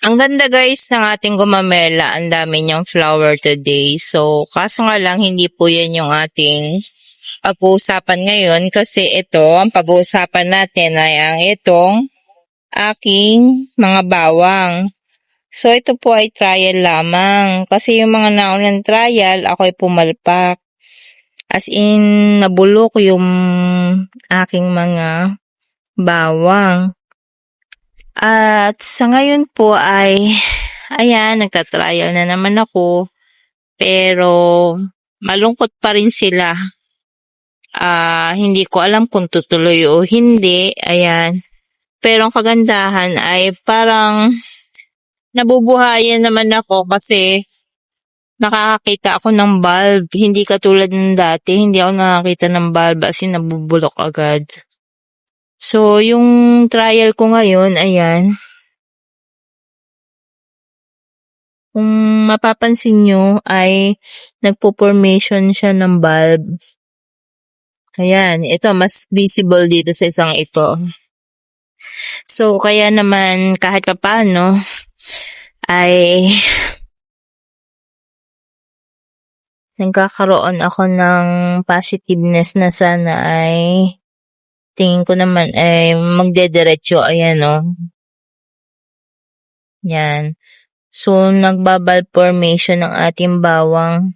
Ang ganda guys ng ating gumamela. Ang dami niyang flower today. So, kaso nga lang hindi po yan yung ating pag-uusapan ngayon kasi ito, ang pag-uusapan natin ay ang itong aking mga bawang. So, ito po ay trial lamang kasi yung mga naunang trial, ako ay pumalpak. As in, nabulok yung aking mga bawang. At sa ngayon po ay, ayan, nagtatrial na naman ako. Pero, malungkot pa rin sila. Hindi ko alam kung tutuloy o hindi. Ayan. Pero ang kagandahan ay parang nabubuhayan naman ako kasi nakakakita ako ng bulb. Hindi katulad ng dati, hindi ako nakakita ng bulb as in nabubulok agad. So, yung trial ko ngayon, ayan. Kung mapapansin nyo ay nagpo-formation siya ng bulb. Ayan, ito mas visible dito sa isang ito. So, kaya naman kahit paano ay nagkakaroon ako ng positiveness na sana ay tingin ko naman ay magdediretso. Ayan o. Yan. So, nagbabulb formation ng ating bawang.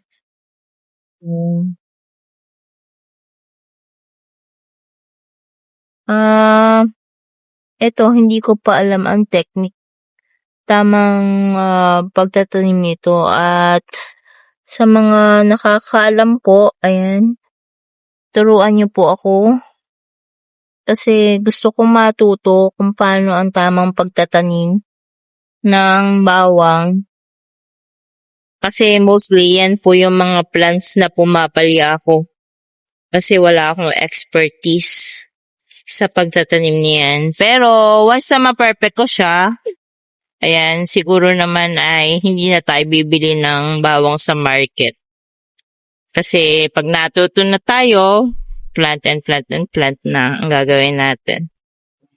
Ito, hindi ko pa alam ang technique. Tamang pagtatanim nito at sa mga nakakaalam po, ayan, turuan niyo po ako. Kasi gusto kong matuto kung paano ang tamang pagtatanim ng bawang. Kasi mostly yan po yung mga plants na pumapalya ako. Kasi wala akong expertise sa pagtatanim niyan. Pero once na ma-perfect ko siya, ayan, siguro naman ay hindi na tayo bibili ng bawang sa market. Kasi pag natuto na tayo, plant na ang gagawin natin.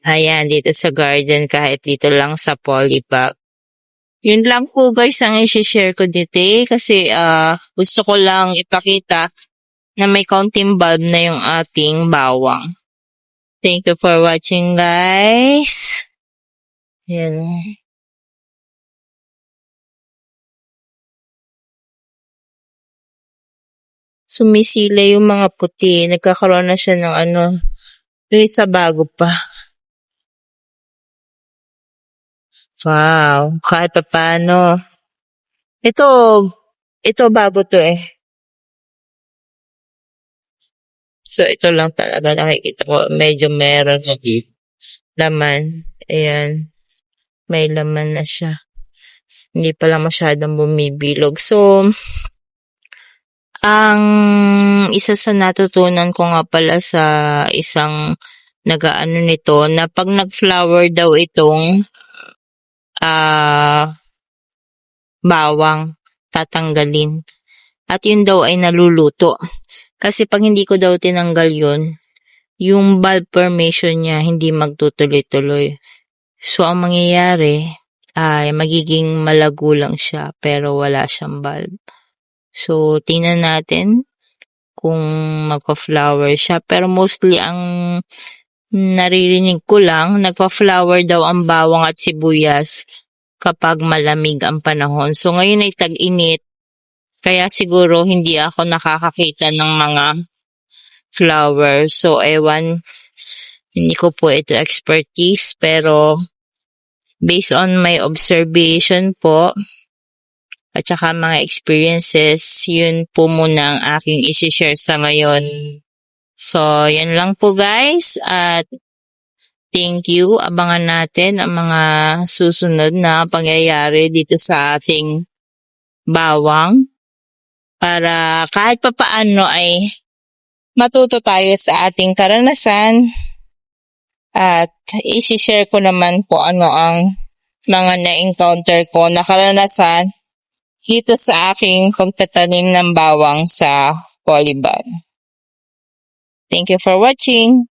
Ayan, dito sa garden, kahit dito lang sa polybag. Yun lang po guys ang i-share ko dito kasi gusto ko lang ipakita na may counting bulb na yung ating bawang. Thank you for watching guys. Ayan. Sumisila yung mga puti. Nagkakaroon na siya ng yung isa bago pa. Wow, kahit pa paano. Ito bago to eh. So, ito lang talaga nakikita ko. Medyo meron laman. Ayan. May laman na siya. Hindi pa lang masyadong bumibilog. So, ang isa sa natutunan ko nga pala sa isang nagaano nito, na pag nag-flower daw itong bawang, tatanggalin. At yun daw ay naluluto. Kasi pag hindi ko daw tinanggal yun, yung bulb formation niya hindi magtutuloy-tuloy. So, ang mangyayari ay magiging malago lang siya pero wala siyang bulb. So, tingnan natin kung magpa-flower siya. Pero mostly ang naririnig ko lang, nagpa-flower daw ang bawang at sibuyas kapag malamig ang panahon. So, ngayon ay tag-init. Kaya siguro hindi ako nakakakita ng mga flower. So, ewan, hindi ko po ito expertise. Pero, based on my observation po, at saka mga experiences, yun po muna ang aking isi-share sa ngayon. So, yan lang po guys. At thank you. Abangan natin ang mga susunod na pangyayari dito sa ating bawang. Para kahit pa paano ay matuto tayo sa ating karanasan. At isi-share ko naman po ano ang mga na-encounter ko na karanasan dito sa aking pagtatanim ng bawang sa polybag. Thank you for watching.